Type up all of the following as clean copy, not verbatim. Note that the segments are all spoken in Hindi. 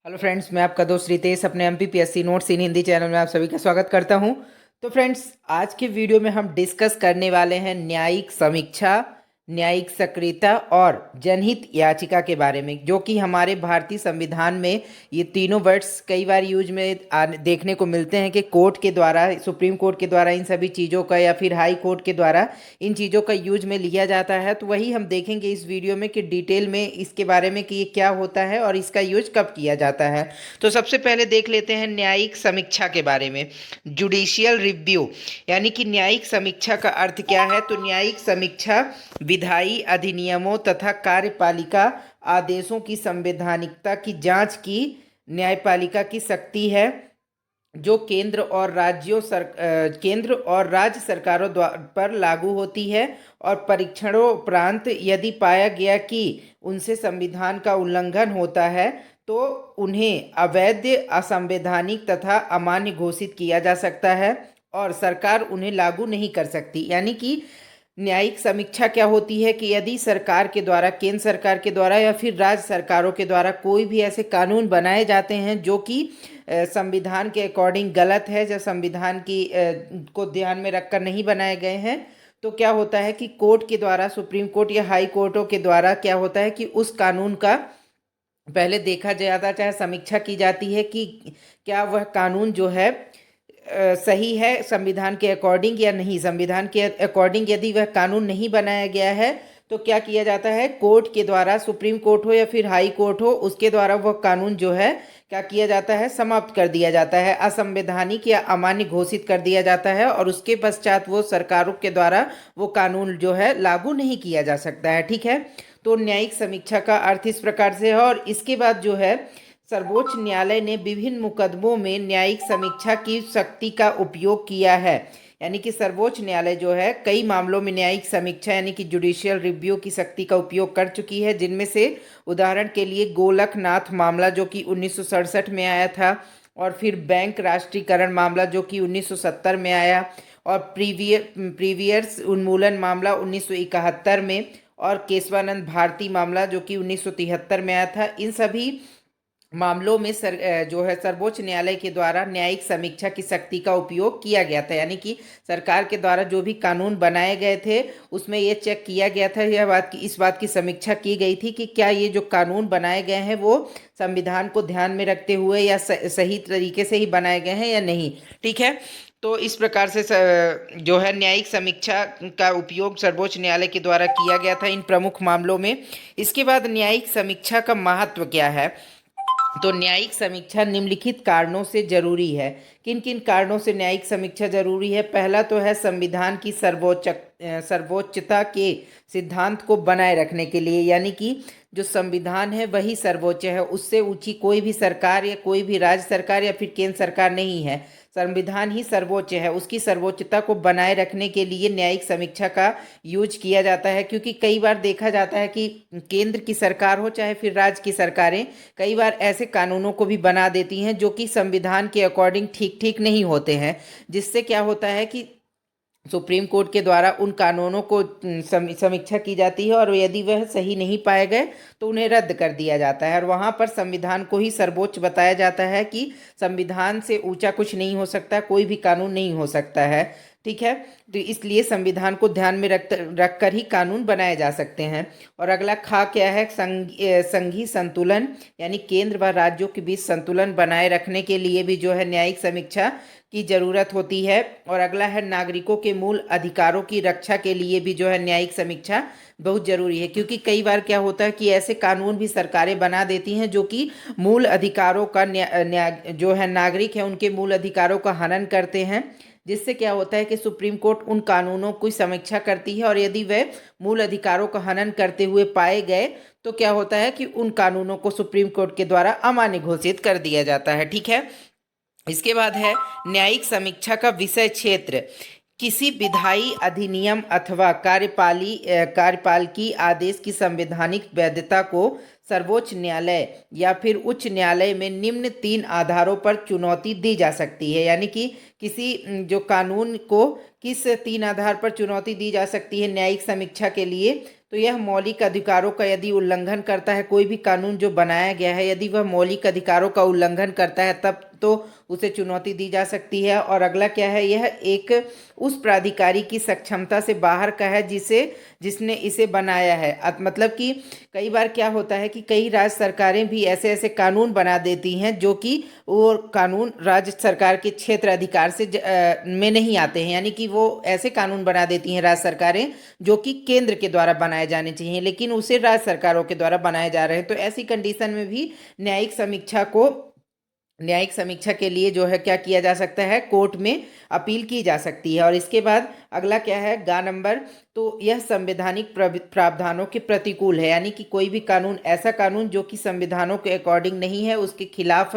हेलो फ्रेंड्स, मैं आपका दोस्त रितेश अपने एमपीपीएससी नोट्स इन हिंदी चैनल में आप सभी का स्वागत करता हूं। तो फ्रेंड्स, आज के वीडियो में हम डिस्कस करने वाले हैं न्यायिक समीक्षा, न्यायिक सक्रियता और जनहित याचिका के बारे में, जो कि हमारे भारतीय संविधान में ये तीनों वर्ड्स कई बार यूज में देखने को मिलते हैं कि कोर्ट के द्वारा, सुप्रीम कोर्ट के द्वारा इन सभी चीज़ों का या फिर हाई कोर्ट के द्वारा इन चीज़ों का यूज में लिया जाता है। तो वही हम देखेंगे इस वीडियो में कि डिटेल में इसके बारे में कि ये क्या होता है और इसका यूज कब किया जाता है। तो सबसे पहले देख लेते हैं न्यायिक समीक्षा के बारे में। जुडिशियल रिव्यू यानी कि न्यायिक समीक्षा का अर्थ क्या है? तो न्यायिक समीक्षा विधायी अधिनियमों तथा कार्यपालिका आदेशों की संवैधानिकता की जांच की न्यायपालिका की शक्ति है, जो केंद्र और राज्य सरकारों पर लागू होती है, और परीक्षणों उपरांत यदि पाया गया कि उनसे संविधान का उल्लंघन होता है तो उन्हें अवैध, असंवैधानिक तथा अमान्य घोषित किया जा सकता है और सरकार उन्हें लागू नहीं कर सकती। यानी कि न्यायिक समीक्षा क्या होती है कि यदि सरकार के द्वारा, केंद्र सरकार के द्वारा या फिर राज्य सरकारों के द्वारा कोई भी ऐसे कानून बनाए जाते हैं जो कि संविधान के अकॉर्डिंग गलत है, जो संविधान की को ध्यान में रखकर नहीं बनाए गए हैं, तो क्या होता है कि कोर्ट के द्वारा, सुप्रीम कोर्ट या हाई कोर्टों के द्वारा क्या होता है कि उस कानून का पहले देखा जाता, चाहे समीक्षा की जाती है कि क्या वह कानून जो है सही है संविधान के अकॉर्डिंग या नहीं। संविधान के अकॉर्डिंग यदि वह कानून नहीं बनाया गया है तो क्या किया जाता है, कोर्ट के द्वारा, सुप्रीम कोर्ट हो या फिर हाई कोर्ट हो, उसके द्वारा वह कानून जो है क्या किया जाता है, समाप्त कर दिया जाता है, असंवैधानिक या अमान्य घोषित कर दिया जाता है, और उसके पश्चात वो सरकारों के द्वारा वो कानून जो है लागू नहीं किया जा सकता है। ठीक है, तो न्यायिक समीक्षा का अर्थ इस प्रकार से है। और इसके बाद जो है, सर्वोच्च न्यायालय ने विभिन्न मुकदमों में न्यायिक समीक्षा की शक्ति का उपयोग किया है। यानी कि सर्वोच्च न्यायालय जो है कई मामलों में न्यायिक समीक्षा यानी कि जुडिशियल रिव्यू की शक्ति का उपयोग कर चुकी है, जिनमें से उदाहरण के लिए गोलकनाथ मामला जो कि 1967 में आया था, और फिर बैंक राष्ट्रीयकरण मामला जो कि 1970 में आया, और प्रीवियर्स उन्मूलन मामला 1971 में, और केशवानंद भारती मामला जो कि 1973 में आया था। इन सभी मामलों में जो है सर्वोच्च न्यायालय के द्वारा न्यायिक समीक्षा की शक्ति का उपयोग किया गया था। यानी कि सरकार के द्वारा जो भी कानून बनाए गए थे उसमें ये चेक किया गया था, इस बात की समीक्षा की गई थी कि क्या ये जो कानून बनाए गए हैं वो संविधान को ध्यान में रखते हुए या सही तरीके से ही बनाए गए हैं या नहीं। ठीक है, तो इस प्रकार से जो है न्यायिक समीक्षा का उपयोग सर्वोच्च न्यायालय के द्वारा किया गया था इन प्रमुख मामलों में। इसके बाद न्यायिक समीक्षा का महत्व क्या है? तो न्यायिक समीक्षा निम्नलिखित कारणों से जरूरी है। किन किन कारणों से न्यायिक समीक्षा जरूरी है? पहला तो है संविधान की सर्वोच्चता के सिद्धांत को बनाए रखने के लिए। यानी कि जो संविधान है वही सर्वोच्च है, उससे ऊंची कोई भी सरकार या कोई भी राज्य सरकार या फिर केंद्र सरकार नहीं है। संविधान ही सर्वोच्च है, उसकी सर्वोच्चता को बनाए रखने के लिए न्यायिक समीक्षा का यूज किया जाता है। क्योंकि कई बार देखा जाता है कि केंद्र की सरकार हो चाहे फिर राज्य की सरकारें कई बार ऐसे कानूनों को भी बना देती हैं जो कि संविधान के अकॉर्डिंग ठीक ठीक नहीं होते हैं, जिससे क्या होता है कि सुप्रीम कोर्ट के द्वारा उन कानूनों को समीक्षा की जाती है, और यदि वह सही नहीं पाए गए तो उन्हें रद्द कर दिया जाता है। और वहाँ पर संविधान को ही सर्वोच्च बताया जाता है कि संविधान से ऊंचा कुछ नहीं हो सकता, कोई भी कानून नहीं हो सकता है। ठीक है, तो इसलिए संविधान को ध्यान में रख कर ही कानून बनाए जा सकते हैं। और अगला खा क्या है? संघीय संतुलन, यानी केंद्र व राज्यों के बीच संतुलन बनाए रखने के लिए भी जो है न्यायिक समीक्षा की जरूरत होती है। और अगला है नागरिकों के मूल अधिकारों की रक्षा के लिए भी जो है न्यायिक समीक्षा बहुत जरूरी है। क्योंकि कई बार क्या होता है कि ऐसे कानून भी सरकारें बना देती हैं जो कि मूल अधिकारों का जो है नागरिक है उनके मूल अधिकारों का हनन करते हैं, जिससे क्या होता है कि सुप्रीम कोर्ट उन कानूनों की समीक्षा करती है, और यदि वे मूल अधिकारों का हनन करते हुए पाए गए तो क्या होता है कि उन कानूनों को सुप्रीम कोर्ट के द्वारा अमान्य घोषित कर दिया जाता है। ठीक है, इसके बाद है न्यायिक समीक्षा का विषय क्षेत्र। किसी विधायी अधिनियम अथवा कार्यपालिकी आदेश की संवैधानिक वैधता को सर्वोच्च न्यायालय या फिर उच्च न्यायालय में निम्न तीन आधारों पर चुनौती दी जा सकती है। यानी कि किसी जो कानून को किस तीन आधार पर चुनौती दी जा सकती है न्यायिक समीक्षा के लिए? तो यह मौलिक अधिकारों का यदि उल्लंघन करता है, कोई भी कानून जो बनाया गया है यदि वह मौलिक अधिकारों का उल्लंघन करता है तब तो उसे चुनौती दी जा सकती है। और अगला क्या है, यह एक उस प्राधिकारी की सक्षमता से बाहर का है जिसने इसे बनाया है। मतलब कि कई बार क्या होता है कि कई राज्य सरकारें भी ऐसे ऐसे कानून बना देती हैं जो कि वो कानून राज्य सरकार के क्षेत्र अधिकार से में नहीं आते हैं, यानी कि वो ऐसे कानून बना देती हैं राज्य सरकारें जो कि केंद्र के द्वारा बनाए जाने चाहिए, लेकिन उसे राज्य सरकारों के द्वारा बनाए जा रहे हैं। तो ऐसी कंडीशन में भी न्यायिक समीक्षा के लिए जो है क्या किया जा सकता है, कोर्ट में अपील की जा सकती है। और इसके बाद अगला क्या है, गा नंबर, तो यह संवैधानिक प्रावधानों के प्रतिकूल है, यानी कि कोई भी कानून, ऐसा कानून जो कि संविधानों के अकॉर्डिंग नहीं है, उसके खिलाफ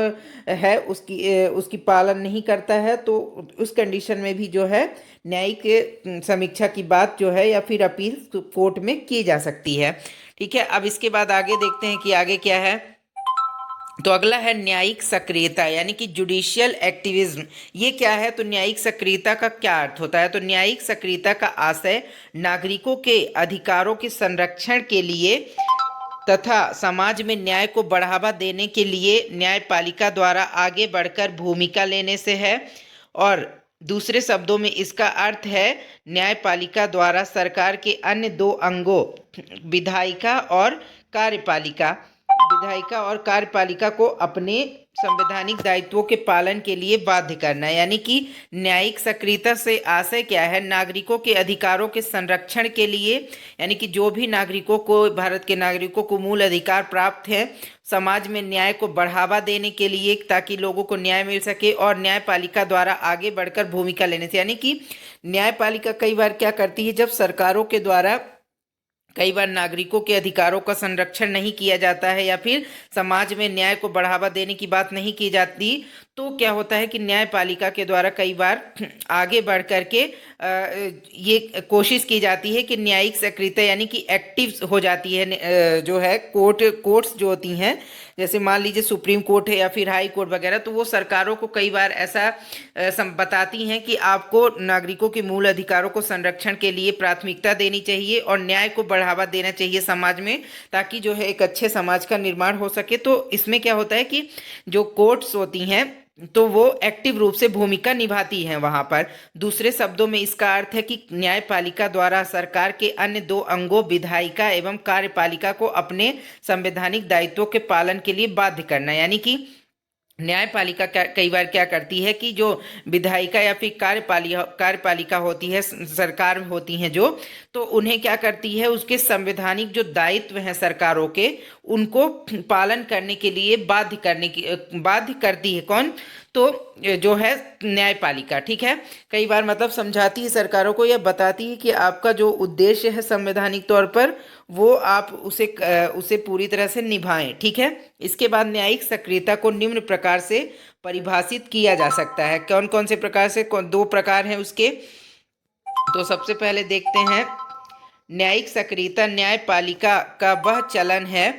है, उसकी पालन नहीं करता है, तो उस कंडीशन में भी जो है न्यायिक समीक्षा की बात जो है या फिर अपील कोर्ट में की जा सकती है। ठीक है, अब इसके बाद आगे देखते हैं कि आगे क्या है। तो अगला है न्यायिक सक्रियता, यानी कि जुडिशियल एक्टिविज्म। ये क्या है, तो न्यायिक सक्रियता का क्या अर्थ होता है, तो न्यायिक सक्रियता का आशय नागरिकों के अधिकारों के संरक्षण के लिए तथा समाज में न्याय को बढ़ावा देने के लिए न्यायपालिका द्वारा आगे बढ़कर भूमिका लेने से है। और दूसरे शब्दों में इसका अर्थ है न्यायपालिका द्वारा सरकार के अन्य दो अंगों विधायिका और कार्यपालिका को अपने संवैधानिक दायित्वों के पालन के लिए बाध्य करना। यानी कि न्यायिक सक्रियता से आशय क्या है, नागरिकों के अधिकारों के संरक्षण के लिए, यानी कि जो भी नागरिकों को, भारत के नागरिकों को मूल अधिकार प्राप्त है, समाज में न्याय को बढ़ावा देने के लिए ताकि लोगों को न्याय मिल सके, और न्यायपालिका द्वारा आगे बढ़कर भूमिका लेने से, यानी कि न्यायपालिका कई बार क्या करती है, जब सरकारों के द्वारा कई बार नागरिकों के अधिकारों का संरक्षण नहीं किया जाता है या फिर समाज में न्याय को बढ़ावा देने की बात नहीं की जाती, तो क्या होता है कि न्यायपालिका के द्वारा कई बार आगे बढ़ करके ये कोशिश की जाती है कि न्यायिक सक्रियता यानी कि एक्टिव हो जाती है, जो है कोर्ट्स जो होती हैं, जैसे मान लीजिए सुप्रीम कोर्ट है या फिर हाई कोर्ट वगैरह, तो वो सरकारों को कई बार ऐसा बताती हैं कि आपको नागरिकों के मूल अधिकारों को संरक्षण के लिए प्राथमिकता देनी चाहिए और न्याय को बढ़ावा देना चाहिए समाज में, ताकि जो है एक अच्छे समाज का निर्माण हो सके। तो इसमें क्या होता है कि जो कोर्ट्स होती हैं तो वो एक्टिव रूप से भूमिका निभाती हैं वहां पर। दूसरे शब्दों में इसका अर्थ है कि न्यायपालिका द्वारा सरकार के अन्य दो अंगों विधायिका एवं कार्यपालिका को अपने संवैधानिक दायित्वों के पालन के लिए बाध्य करना। यानी कि न्यायपालिका कई बार क्या करती है कि जो विधायिका या फिर कार्यपालिका होती है, सरकार होती हैं जो, तो उन्हें क्या करती है, उसके संवैधानिक जो दायित्व हैं सरकारों के, उनको पालन करने के लिए बाध्य करती है। कौन, तो जो है न्यायपालिका। ठीक है, कई बार मतलब समझाती है सरकारों को, यह बताती है कि आपका जो उद्देश्य है संवैधानिक तौर पर, वो आप उसे पूरी तरह से निभाएं। ठीक है, इसके बाद न्यायिक सक्रियता को निम्न प्रकार से परिभाषित किया जा सकता है। कौन कौन से प्रकार से, दो प्रकार हैं उसके। तो सबसे पहले देखते हैं, न्यायिक सक्रियता न्यायपालिका का वह चलन है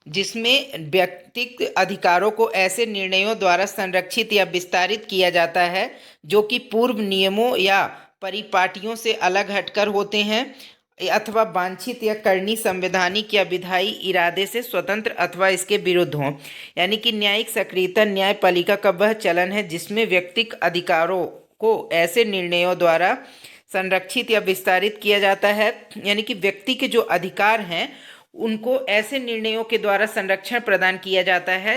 जिसमें व्यक्तिगत अधिकारों को ऐसे निर्णयों द्वारा संरक्षित या विस्तारित किया जाता है जो कि पूर्व नियमों या परिपाटियों से अलग हटकर होते हैं अथवा वांछित या करनी संवैधानिक या विधायी इरादे से स्वतंत्र अथवा इसके विरुद्ध हों। यानी कि न्यायिक सक्रियता न्यायपालिका का वह चलन है जिसमें व्यक्तिगत अधिकारों को ऐसे निर्णयों द्वारा संरक्षित या विस्तारित किया जाता है, यानी कि व्यक्ति के जो अधिकार हैं उनको ऐसे निर्णयों के द्वारा संरक्षण प्रदान किया जाता है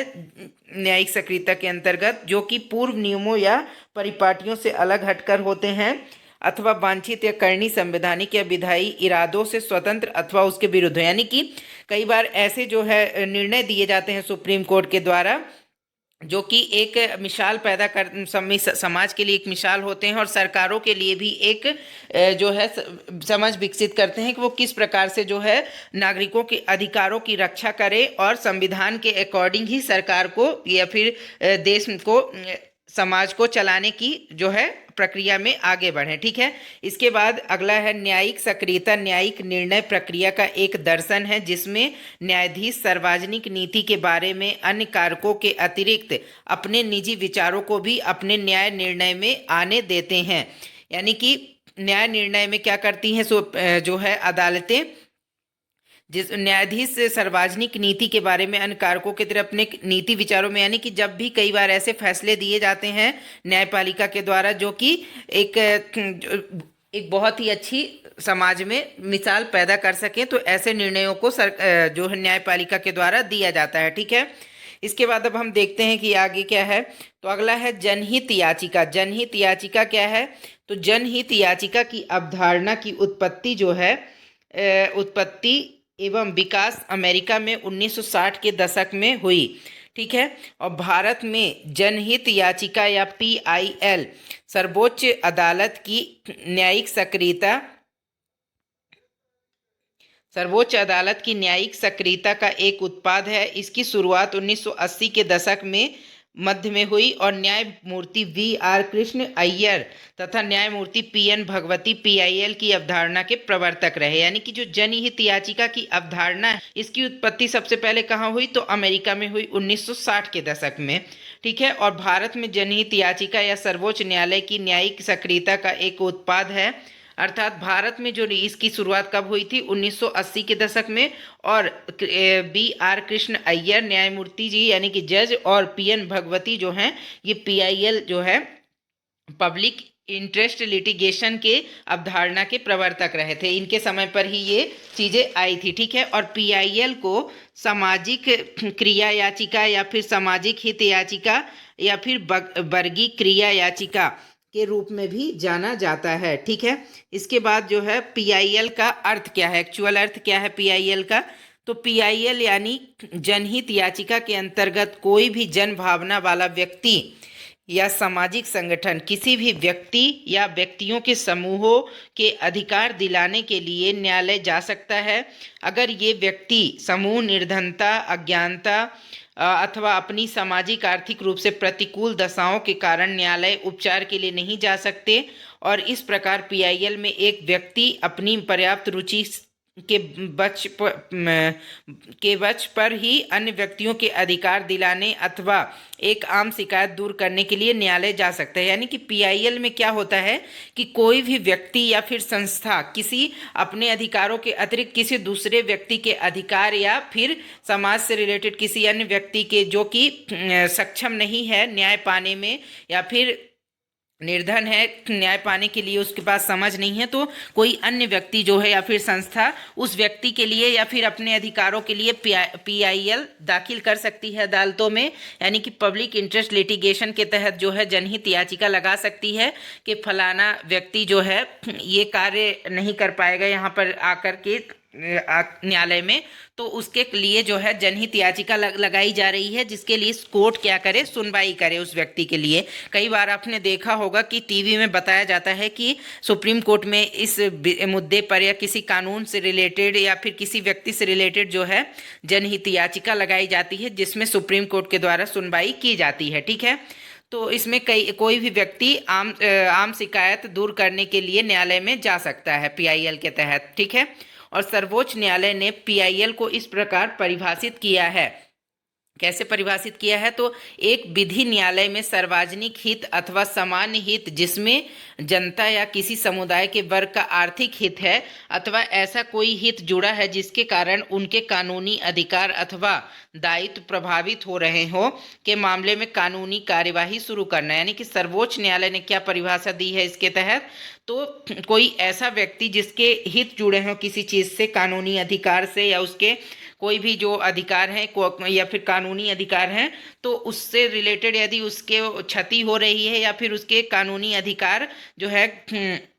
न्यायिक सक्रियता के अंतर्गत, जो कि पूर्व नियमों या परिपाटियों से अलग हटकर होते हैं अथवा वांछित या करनी संवैधानिक या विधायी इरादों से स्वतंत्र अथवा उसके विरुद्ध। यानी कि कई बार ऐसे जो है निर्णय दिए जाते हैं सुप्रीम कोर्ट के द्वारा जो कि एक मिसाल पैदा कर समाज के लिए एक मिसाल होते हैं और सरकारों के लिए भी एक जो है समझ विकसित करते हैं कि वो किस प्रकार से जो है नागरिकों के अधिकारों की रक्षा करे और संविधान के अकॉर्डिंग ही सरकार को या फिर देश को, समाज को चलाने की जो है प्रक्रिया में आगे बढ़े। ठीक है, इसके बाद अगला है न्यायिक सक्रियता न्यायिक निर्णय प्रक्रिया का एक दर्शन है जिसमें न्यायाधीश सार्वजनिक नीति के बारे में अन्य कारकों के अतिरिक्त अपने निजी विचारों को भी अपने न्याय निर्णय में आने देते हैं। यानी कि न्याय निर्णय में क्या करती हैं, जो है अदालतें जिस न्यायाधीश सार्वजनिक नीति के बारे में अन्य कारकों की तरह अपने नीति विचारों में, यानी कि जब भी कई बार ऐसे फैसले दिए जाते हैं न्यायपालिका के द्वारा जो कि एक एक बहुत ही अच्छी समाज में मिसाल पैदा कर सके, तो ऐसे निर्णयों को जो है न्यायपालिका के द्वारा दिया जाता है। ठीक है, इसके बाद अब हम देखते हैं कि आगे क्या है। तो अगला है जनहित याचिका। जनहित याचिका क्या है? तो जनहित याचिका की अवधारणा की उत्पत्ति जो है उत्पत्ति एवं विकास अमेरिका में 1960 के दशक में हुई। ठीक है, और भारत में जनहित याचिका या PIL सर्वोच्च अदालत की न्यायिक सक्रियता का एक उत्पाद है। इसकी शुरुआत 1980 के दशक में मध्य में हुई और न्यायमूर्ति VR कृष्ण अय्यर तथा न्यायमूर्ति PN भगवती PIL की अवधारणा के प्रवर्तक रहे। यानी कि जो जनहित याचिका की अवधारणा है, इसकी उत्पत्ति सबसे पहले कहाँ हुई? तो अमेरिका में हुई 1960 के दशक में। ठीक है, और भारत में जनहित याचिका या सर्वोच्च न्यायालय की न्यायिक सक्रियता का एक उत्पाद है। अर्थात भारत में जो इसकी शुरुआत कब हुई थी? 1980 के दशक में, और VR कृष्ण अय्यर न्यायमूर्ति जी यानी कि जज और PN भगवती जो हैं, ये PIL जो है पब्लिक इंटरेस्ट लिटिगेशन के अवधारणा के प्रवर्तक रहे थे। इनके समय पर ही ये चीज़ें आई थी। ठीक है, और PIL को सामाजिक क्रिया याचिका या फिर सामाजिक हित याचिका या फिर वर्गीय क्रिया याचिका के रूप में भी जाना जाता है। ठीक है, इसके बाद जो है PIL का अर्थ क्या है, एक्चुअल अर्थ क्या है PIL का? तो PIL यानी जनहित याचिका के अंतर्गत कोई भी जन भावना वाला व्यक्ति या सामाजिक संगठन किसी भी व्यक्ति या व्यक्तियों के समूहों के अधिकार दिलाने के लिए न्यायालय जा सकता है, अगर ये व्यक्ति समूह निर्धनता, अज्ञानता अथवा अपनी सामाजिक आर्थिक रूप से प्रतिकूल दशाओं के कारण न्यायालय उपचार के लिए नहीं जा सकते, और इस प्रकार PIL में एक व्यक्ति अपनी पर्याप्त रुचि के बच पर ही अन्य व्यक्तियों के अधिकार दिलाने अथवा एक आम शिकायत दूर करने के लिए न्यायालय जा सकता है। यानी कि PIL में क्या होता है कि कोई भी व्यक्ति या फिर संस्था किसी अपने अधिकारों के अतिरिक्त किसी दूसरे व्यक्ति के अधिकार या फिर समाज से रिलेटेड किसी अन्य व्यक्ति के जो कि सक्षम नहीं है न्याय पाने में, या फिर निर्धन है, न्याय पाने के लिए उसके पास समझ नहीं है, तो कोई अन्य व्यक्ति जो है या फिर संस्था उस व्यक्ति के लिए या फिर अपने अधिकारों के लिए PIL दाखिल कर सकती है अदालतों में। यानी कि पब्लिक इंटरेस्ट लिटिगेशन के तहत जो है जनहित याचिका लगा सकती है कि फलाना व्यक्ति जो है ये कार्य नहीं कर पाएगा यहाँ पर आकर के न्यायालय में, तो उसके लिए जो है जनहित याचिका लगाई जा रही है, जिसके लिए कोर्ट क्या करे? सुनवाई करे उस व्यक्ति के लिए। कई बार आपने देखा होगा कि टीवी में बताया जाता है कि सुप्रीम कोर्ट में इस मुद्दे पर या किसी कानून से रिलेटेड या फिर किसी व्यक्ति से रिलेटेड जो है जनहित याचिका लगाई जाती है, जिसमें सुप्रीम कोर्ट के द्वारा सुनवाई की जाती है। ठीक है, तो इसमें कोई भी व्यक्ति आम शिकायत दूर करने के लिए न्यायालय में जा सकता है PIL के तहत। ठीक है, और सर्वोच्च न्यायालय ने PIL को इस प्रकार परिभाषित किया है। कैसे परिभाषित किया है? तो एक विधि न्यायालय में सार्वजनिक हित अथवा सामान्य हित जिसमें जनता या किसी समुदाय के वर्ग का आर्थिक हित है अथवा ऐसा कोई हित जुड़ा है जिसके कारण उनके कानूनी अधिकार अथवा दायित्व प्रभावित हो रहे हो के मामले में कानूनी कार्यवाही शुरू करना। यानी कि सर्वोच्च न्यायालय ने क्या परिभाषा दी है इसके तहत? तो कोई ऐसा व्यक्ति जिसके हित जुड़े हों किसी चीज़ से, कानूनी अधिकार से, या उसके कोई भी जो अधिकार हैं या फिर कानूनी अधिकार हैं, तो उससे रिलेटेड यदि उसके क्षति हो रही है या फिर उसके कानूनी अधिकार जो है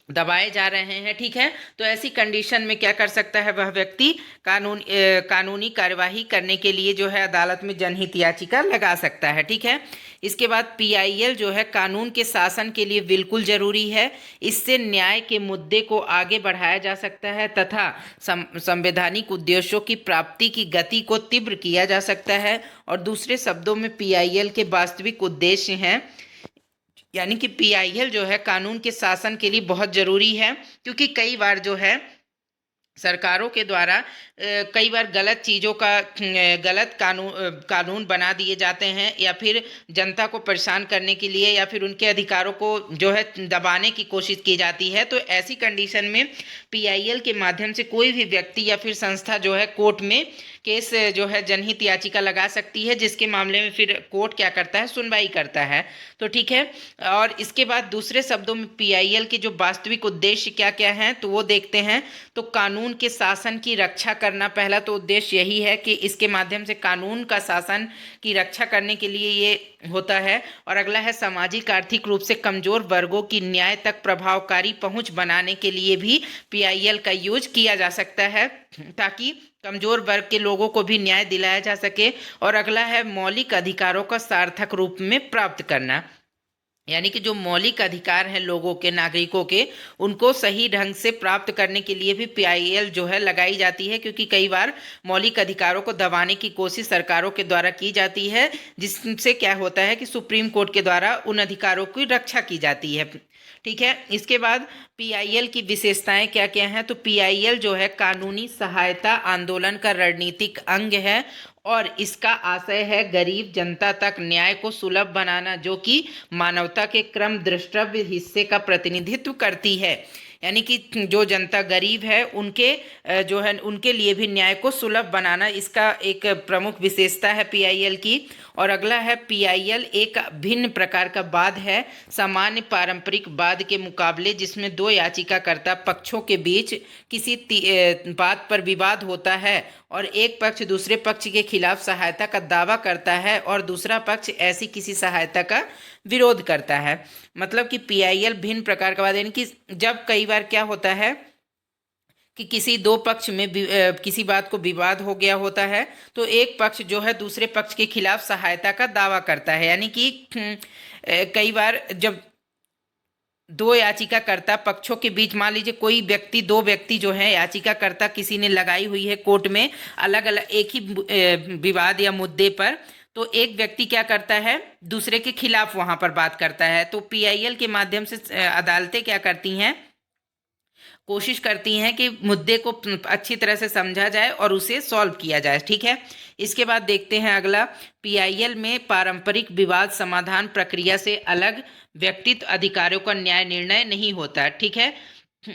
दबाए जा रहे हैं, ठीक है, तो ऐसी कंडीशन में क्या कर सकता है वह व्यक्ति? कानूनी कार्यवाही करने के लिए जो है अदालत में जनहित याचिका लगा सकता है। ठीक है, इसके बाद PIL जो है कानून के शासन के लिए बिल्कुल जरूरी है। इससे न्याय के मुद्दे को आगे बढ़ाया जा सकता है तथा संवैधानिक उद्देश्यों की प्राप्ति की गति को तीव्र किया जा सकता है। और दूसरे शब्दों में PIL के वास्तविक उद्देश्य हैं, यानी कि PIL जो है कानून के शासन के लिए बहुत ज़रूरी है, क्योंकि कई बार जो है सरकारों के द्वारा कई बार गलत चीज़ों का गलत कानून बना दिए जाते हैं, या फिर जनता को परेशान करने के लिए या फिर उनके अधिकारों को जो है दबाने की कोशिश की जाती है। तो ऐसी कंडीशन में पीआईएल के माध्यम से कोई भी व्यक्ति या फिर संस्था जो है कोर्ट में केस जो है जनहित याचिका लगा सकती है, जिसके मामले में फिर कोर्ट क्या करता है, सुनवाई करता है। तो ठीक है, और इसके बाद दूसरे शब्दों में पीआईएल के जो वास्तविक उद्देश्य क्या क्या हैं तो वो देखते हैं। तो कानून के शासन की रक्षा करना पहला तो उद्देश्य यही है कि इसके माध्यम से कानून का शासन की रक्षा करने के लिए ये होता है। और अगला है सामाजिक आर्थिक रूप से कमजोर वर्गों की न्याय तक प्रभावकारी पहुंच बनाने के लिए भी पीआईएल का यूज किया जा सकता है, ताकि कमजोर वर्ग के लोगों को भी न्याय दिलाया जा सके। और अगला है मौलिक अधिकारों का सार्थक रूप में प्राप्त करना, यानी कि जो मौलिक अधिकार हैं लोगों के, नागरिकों के, उनको सही ढंग से प्राप्त करने के लिए भी पीआईएल जो है लगाई जाती है। क्योंकि कई बार मौलिक अधिकारों को दबाने की कोशिश सरकारों के द्वारा की जाती है, जिससे क्या होता है कि सुप्रीम कोर्ट के द्वारा उन अधिकारों की रक्षा की जाती है। ठीक है, इसके बाद पीआईएल की विशेषताएं क्या क्या हैं। तो पीआईएल जो है कानूनी सहायता आंदोलन का रणनीतिक अंग है, और इसका आशय है गरीब जनता तक न्याय को सुलभ बनाना, जो कि मानवता के क्रम दृष्टव्य हिस्से का प्रतिनिधित्व करती है। यानी कि जो जनता गरीब है उनके जो है उनके लिए भी न्याय को सुलभ बनाना इसका एक प्रमुख विशेषता है पीआईएल की। और अगला है पीआईएल एक भिन्न प्रकार का वाद है सामान्य पारंपरिक वाद के मुकाबले, जिसमें दो याचिकाकर्ता पक्षों के बीच किसी बात पर विवाद होता है और एक पक्ष दूसरे पक्ष के खिलाफ सहायता का दावा करता है और दूसरा पक्ष ऐसी किसी सहायता का विरोध करता है। मतलब कि पीआईएल भिन्न प्रकार का वाद, यानी कि जब कई बार क्या होता है कि किसी दो पक्ष में किसी बात को विवाद हो गया होता है, तो एक पक्ष जो है दूसरे पक्ष के खिलाफ सहायता का दावा करता है। यानी कि कई बार जब दो याचिकाकर्ता पक्षों के बीच, मान लीजिए कोई व्यक्ति, दो व्यक्ति जो है याचिकाकर्ता किसी ने लगाई हुई है कोर्ट में अलग अलग एक ही विवाद या मुद्दे पर, तो एक व्यक्ति क्या करता है दूसरे के खिलाफ वहां पर बात करता है। तो पीआईएल के माध्यम से अदालतें क्या करती हैं, कोशिश करती हैं कि मुद्दे को अच्छी तरह से समझा जाए और उसे सॉल्व किया जाए। ठीक है, इसके बाद देखते हैं अगला, पीआईएल में पारंपरिक विवाद समाधान प्रक्रिया से अलग व्यक्तित्व अधिकारों का न्याय निर्णय नहीं होता। ठीक है,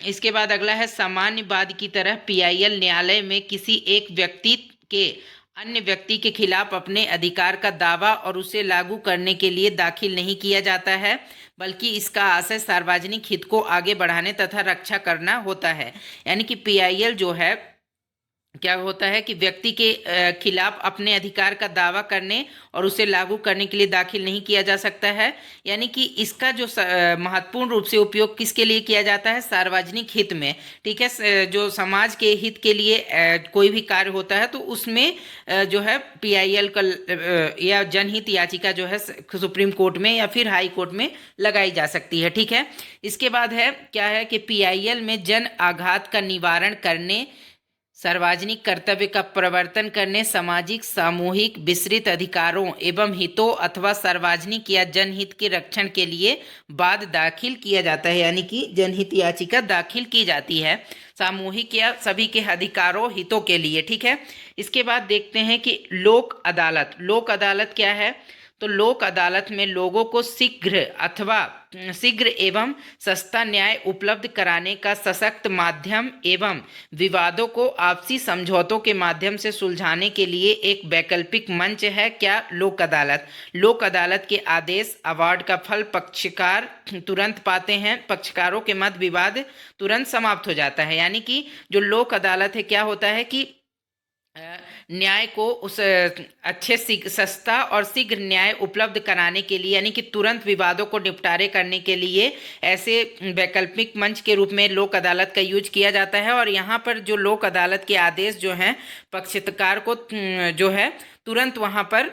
इसके बाद अगला है सामान्य वाद की तरह पीआईएल न्यायालय में किसी एक व्यक्ति के अन्य व्यक्ति के खिलाफ अपने अधिकार का दावा और उसे लागू करने के लिए दाखिल नहीं किया जाता है, बल्कि इसका आशय सार्वजनिक हित को आगे बढ़ाने तथा रक्षा करना होता है। यानी कि पीआईएल जो है क्या होता है कि व्यक्ति के खिलाफ अपने अधिकार का दावा करने और उसे लागू करने के लिए दाखिल नहीं किया जा सकता है। यानी कि इसका जो महत्वपूर्ण रूप से उपयोग किसके लिए किया जाता है, सार्वजनिक हित में। ठीक है, जो समाज के हित के लिए कोई भी कार्य होता है तो उसमें जो है पीआईएल का या जनहित याचिका जो है सुप्रीम कोर्ट में या फिर हाई कोर्ट में लगाई जा सकती है। ठीक है, इसके बाद है क्या है कि पीआईएल में जन आघात का निवारण करने, सार्वजनिक कर्तव्य का प्रवर्तन करने, सामाजिक सामूहिक विस्तृत अधिकारों एवं हितों अथवा सार्वजनिक या जनहित के रक्षण के लिए वाद दाखिल किया जाता है। यानी कि जनहित याचिका दाखिल की जाती है सामूहिक या सभी के अधिकारों हितों के लिए। ठीक है, इसके बाद देखते हैं कि लोक अदालत। लोक अदालत क्या है, तो लोक अदालत में लोगों को शीघ्र एवं सस्ता न्याय उपलब्ध कराने का सशक्त माध्यम एवं विवादों को आपसी समझौतों के माध्यम से सुलझाने के लिए एक वैकल्पिक मंच है क्या, लोक अदालत। लोक अदालत के आदेश अवार्ड का फल पक्षकार तुरंत पाते हैं, पक्षकारों के मध्य विवाद तुरंत समाप्त हो जाता है। यानी कि जो लोक अदालत है क्या होता है कि न्याय को उस अच्छे सस्ता और शीघ्र न्याय उपलब्ध कराने के लिए, यानी कि तुरंत विवादों को निपटारे करने के लिए ऐसे वैकल्पिक मंच के रूप में लोक अदालत का यूज किया जाता है। और यहाँ पर जो लोक अदालत के आदेश जो हैं पक्षकार को जो है तुरंत वहाँ पर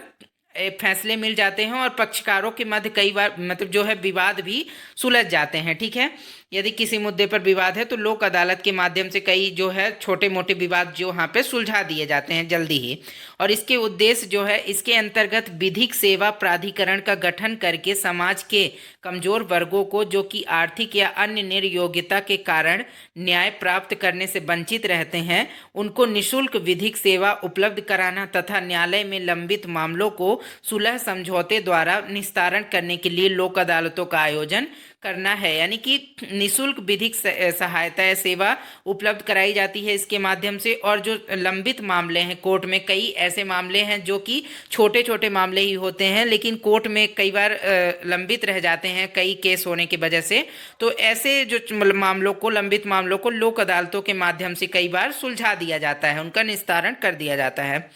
फैसले मिल जाते हैं और पक्षकारों के मध्य कई बार मतलब जो है विवाद भी सुलझ जाते हैं। ठीक है, यदि किसी मुद्दे पर विवाद है तो लोक अदालत के माध्यम से कई जो है छोटे मोटे विवाद जो वहाँ पे सुलझा दिए जाते हैं जल्दी ही। और इसके उद्देश्य जो है, इसके अंतर्गत विधिक सेवा प्राधिकरण का गठन करके समाज के कमजोर वर्गों को जो कि आर्थिक या अन्य निर्योग्यता के कारण न्याय प्राप्त करने से वंचित रहते हैं, उनको निशुल्क विधिक सेवा उपलब्ध कराना तथा न्यायालय में लंबित मामलों को सुलह समझौते द्वारा निस्तारण करने के लिए लोक अदालतों का आयोजन करना है। यानी कि निशुल्क विधिक सहायता या सेवा उपलब्ध कराई जाती है इसके माध्यम से। और जो लंबित मामले हैं कोर्ट में, कई ऐसे मामले हैं जो कि छोटे छोटे मामले ही होते हैं लेकिन कोर्ट में कई बार लंबित रह जाते हैं कई केस होने की वजह से, तो ऐसे जो मामलों को, लंबित मामलों को लोक अदालतों के माध्यम से कई बार सुलझा दिया जाता है, उनका निस्तारण कर दिया जाता है।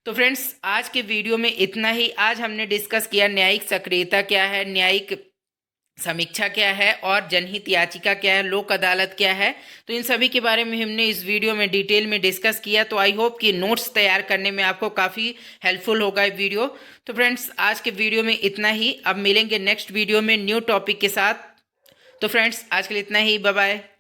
तो फ्रेंड्स, आज के वीडियो में इतना ही। आज हमने डिस्कस किया न्यायिक सक्रियता क्या है, न्यायिक समीक्षा क्या है और जनहित याचिका क्या है, लोक अदालत क्या है। तो इन सभी के बारे में हमने इस वीडियो में डिटेल में डिस्कस किया। तो आई होप कि नोट्स तैयार करने में आपको काफ़ी हेल्पफुल होगा ये वीडियो। तो फ्रेंड्स, आज के वीडियो में इतना ही। अब मिलेंगे नेक्स्ट वीडियो में न्यू टॉपिक के साथ। तो फ्रेंड्स, आज के लिए इतना ही। Bye bye.